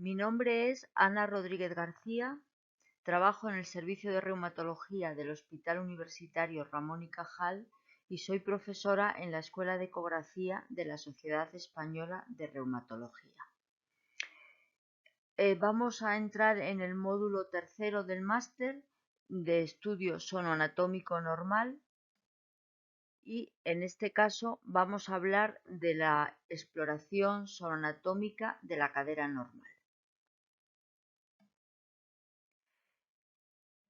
Mi nombre es Ana Rodríguez García, trabajo en el Servicio de Reumatología del Hospital Universitario Ramón y Cajal y soy profesora en la Escuela de Ecografía de la Sociedad Española de Reumatología. Vamos a entrar en el módulo tercero del máster de estudio sonoanatómico normal y en este caso vamos a hablar de la exploración sonoanatómica de la cadera normal.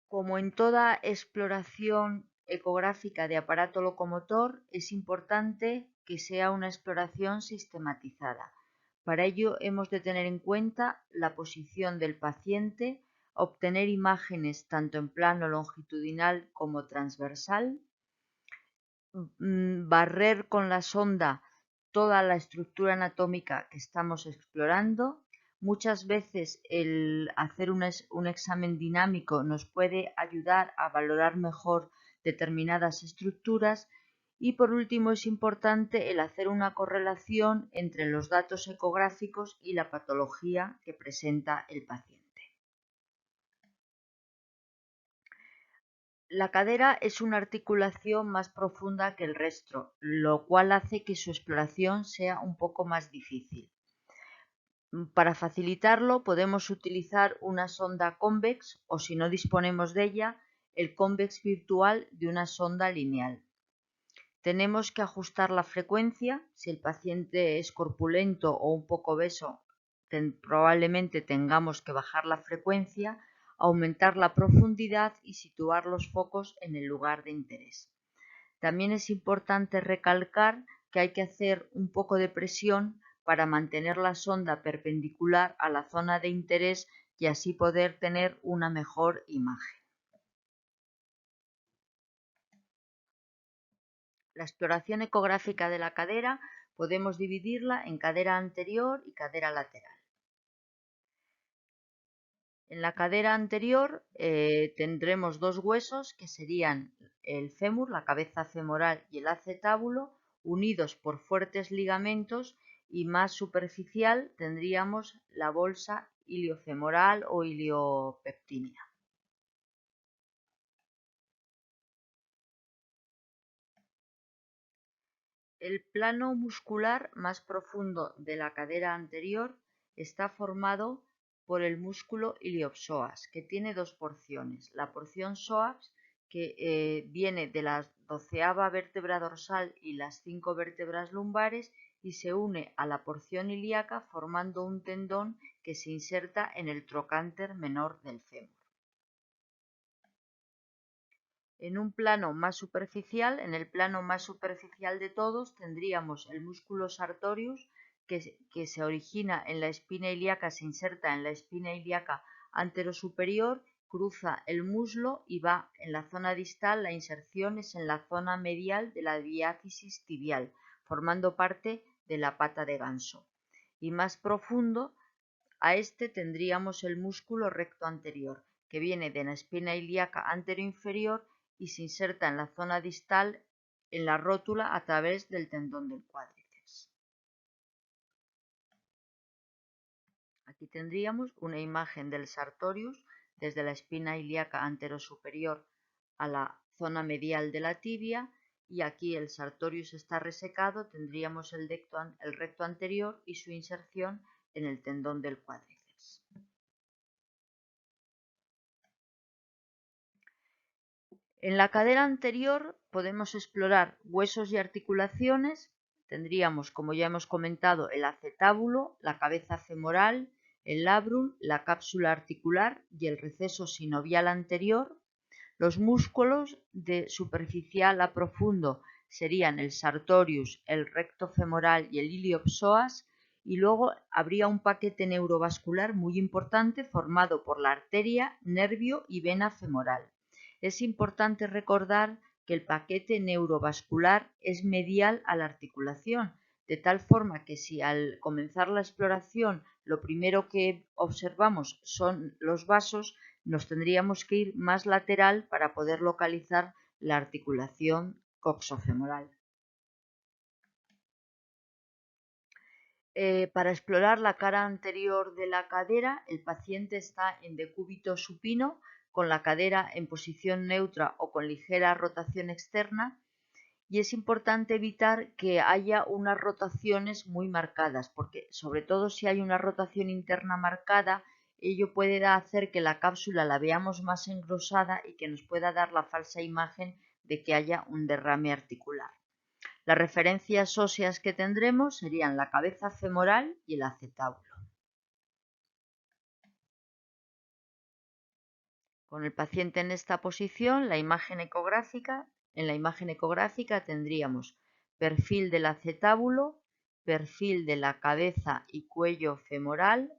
Como en toda exploración ecográfica de aparato locomotor, es importante que sea una exploración sistematizada. Para ello hemos de tener en cuenta la posición del paciente, obtener imágenes tanto en plano longitudinal como transversal, barrer con la sonda toda la estructura anatómica que estamos explorando. Muchas veces el hacer un examen dinámico nos puede ayudar a valorar mejor determinadas estructuras y por último es importante el hacer una correlación entre los datos ecográficos y la patología que presenta el paciente. La cadera es una articulación más profunda que el resto, lo cual hace que su exploración sea un poco más difícil. Para facilitarlo podemos utilizar una sonda convex o si no disponemos de ella, el convex virtual de una sonda lineal. Tenemos que ajustar la frecuencia. Si el paciente es corpulento o un poco obeso, probablemente tengamos que bajar la frecuencia, aumentar la profundidad y situar los focos en el lugar de interés. También es importante recalcar que hay que hacer un poco de presión para mantener la sonda perpendicular a la zona de interés y así poder tener una mejor imagen. La exploración ecográfica de la cadera podemos dividirla en cadera anterior y cadera lateral. En la cadera anterior tendremos dos huesos que serían el fémur, la cabeza femoral y el acetábulo, unidos por fuertes ligamentos y más superficial tendríamos la bolsa iliofemoral o iliopectínea. El plano muscular más profundo de la cadera anterior está formado por el músculo iliopsoas, que tiene dos porciones. La porción psoas, que viene de la 12ª vértebra dorsal y las 5 vértebras lumbares y se une a la porción ilíaca formando un tendón que se inserta en el trocánter menor del fémur. En un plano más superficial, en el plano más superficial de todos, tendríamos el músculo sartorius que se origina en la espina ilíaca, se inserta en la espina ilíaca anterosuperior, cruza el muslo y va en la zona distal. La inserción es en la zona medial de la diáfisis tibial, formando parte de la pata de ganso. Y más profundo, a este tendríamos el músculo recto anterior, que viene de la espina ilíaca anteroinferior y se inserta en la zona distal en la rótula a través del tendón del cuádriceps. Aquí tendríamos una imagen del sartorius desde la espina ilíaca anterosuperior a la zona medial de la tibia y aquí el sartorius está resecado, tendríamos el recto anterior y su inserción en el tendón del cuádriceps. En la cadera anterior podemos explorar huesos y articulaciones. Tendríamos, como ya hemos comentado, el acetábulo, la cabeza femoral, el labrum, la cápsula articular y el receso sinovial anterior. Los músculos de superficial a profundo serían el sartorius, el recto femoral y el iliopsoas. Y luego habría un paquete neurovascular muy importante formado por la arteria, nervio y vena femoral. Es importante recordar que el paquete neurovascular es medial a la articulación, de tal forma que si al comenzar la exploración lo primero que observamos son los vasos, nos tendríamos que ir más lateral para poder localizar la articulación coxofemoral. Para explorar la cara anterior de la cadera, el paciente está en decúbito supino, con la cadera en posición neutra o con ligera rotación externa, y es importante evitar que haya unas rotaciones muy marcadas, porque sobre todo si hay una rotación interna marcada, ello puede hacer que la cápsula la veamos más engrosada y que nos pueda dar la falsa imagen de que haya un derrame articular. Las referencias óseas que tendremos serían la cabeza femoral y el acetábulo. Con el paciente en esta posición, en la imagen ecográfica tendríamos perfil del acetábulo, perfil de la cabeza y cuello femoral,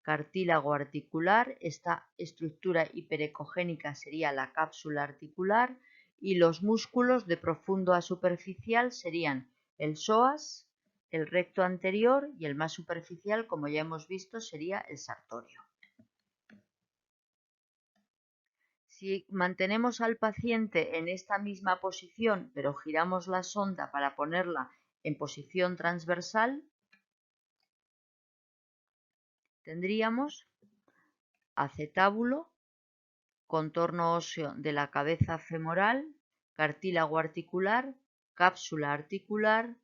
cartílago articular, esta estructura hiperecogénica sería la cápsula articular, y los músculos de profundo a superficial serían el psoas, el recto anterior, y el más superficial, como ya hemos visto, sería el sartorio. Si mantenemos al paciente en esta misma posición, pero giramos la sonda para ponerla en posición transversal, tendríamos acetábulo, contorno óseo de la cabeza femoral, cartílago articular, cápsula articular,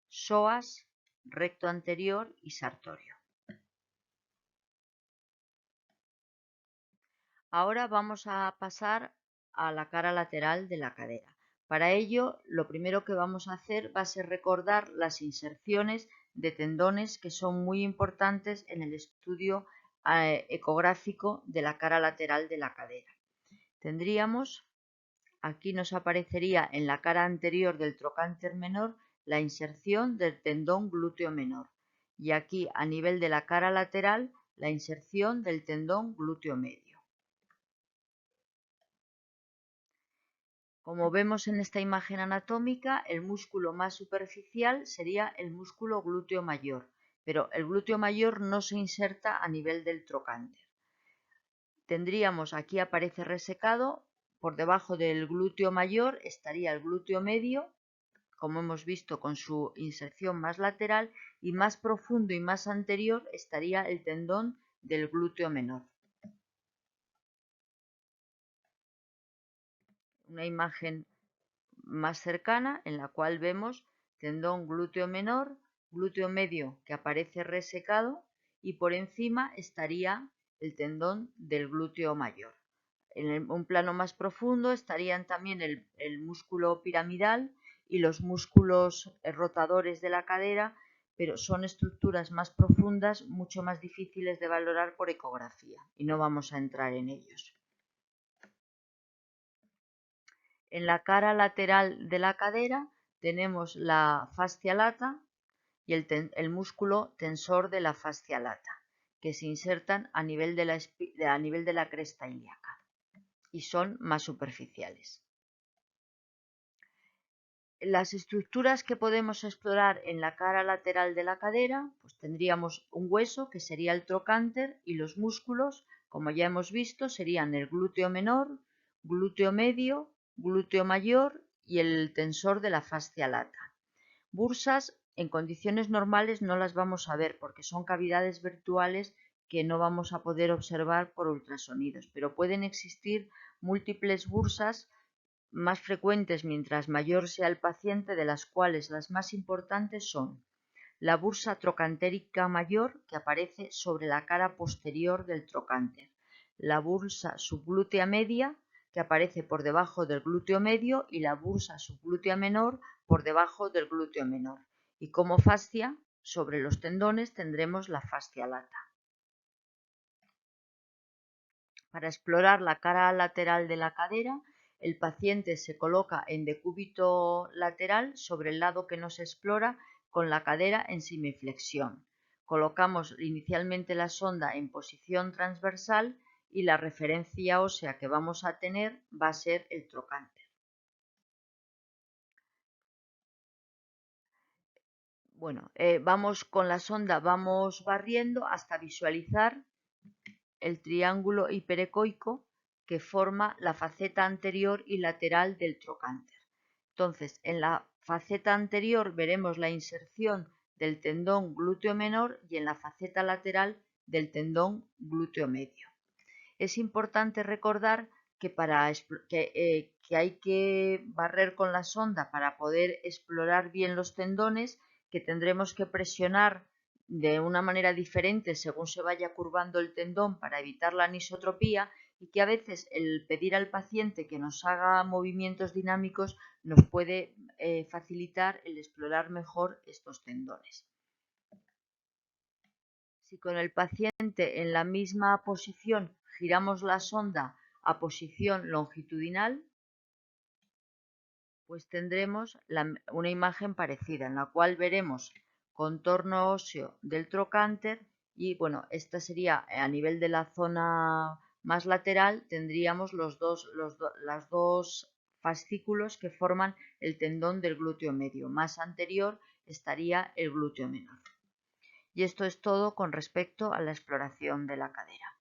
psoas, recto anterior y sartorio. Ahora vamos a pasar a la cara lateral de la cadera. Para ello, lo primero que vamos a hacer va a ser recordar las inserciones de tendones que son muy importantes en el estudio ecográfico de la cara lateral de la cadera. Tendríamos, aquí nos aparecería en la cara anterior del trocánter menor la inserción del tendón glúteo menor, y aquí a nivel de la cara lateral la inserción del tendón glúteo medio. Como vemos en esta imagen anatómica, el músculo más superficial sería el músculo glúteo mayor, pero el glúteo mayor no se inserta a nivel del trocánter. Tendríamos, aquí aparece resecado, por debajo del glúteo mayor estaría el glúteo medio, como hemos visto con su inserción más lateral, y más profundo y más anterior estaría el tendón del glúteo menor. Una imagen más cercana en la cual vemos tendón glúteo menor, glúteo medio que aparece resecado, y por encima estaría el tendón del glúteo mayor. En un plano más profundo estarían también el músculo piramidal y los músculos rotadores de la cadera, pero son estructuras más profundas, mucho más difíciles de valorar por ecografía, y no vamos a entrar en ellos. En la cara lateral de la cadera tenemos la fascia lata y el músculo tensor de la fascia lata, que se insertan a nivel de la cresta ilíaca y son más superficiales. Las estructuras que podemos explorar en la cara lateral de la cadera, pues tendríamos un hueso que sería el trocánter, y los músculos, como ya hemos visto, serían el glúteo menor, glúteo medio, glúteo mayor y el tensor de la fascia lata. Bursas en condiciones normales no las vamos a ver porque son cavidades virtuales que no vamos a poder observar por ultrasonidos, pero pueden existir múltiples bursas más frecuentes mientras mayor sea el paciente, de las cuales las más importantes son la bursa trocantérica mayor, que aparece sobre la cara posterior del trocánter, la bursa subglútea media, que aparece por debajo del glúteo medio, y la bursa subglútea menor por debajo del glúteo menor. Y como fascia, sobre los tendones tendremos la fascia lata. Para explorar la cara lateral de la cadera, el paciente se coloca en decúbito lateral sobre el lado que no se explora, con la cadera en semiflexión. Colocamos inicialmente la sonda en posición transversal y la referencia ósea que vamos a tener va a ser el trocánter. Bueno, vamos con la sonda, vamos barriendo hasta visualizar el triángulo hiperecoico que forma la faceta anterior y lateral del trocánter. Entonces, en la faceta anterior veremos la inserción del tendón glúteo menor y en la faceta lateral del tendón glúteo medio. Es importante recordar que, que hay que barrer con la sonda para poder explorar bien los tendones, que tendremos que presionar de una manera diferente según se vaya curvando el tendón para evitar la anisotropía, y que a veces el pedir al paciente que nos haga movimientos dinámicos nos puede facilitar el explorar mejor estos tendones. Si con el paciente en la misma posición giramos la sonda a posición longitudinal, pues tendremos una imagen parecida, en la cual veremos contorno óseo del trocánter y, bueno, esta sería a nivel de la zona más lateral, tendríamos las dos fascículos que forman el tendón del glúteo medio. Más anterior estaría el glúteo menor. Y esto es todo con respecto a la exploración de la cadera.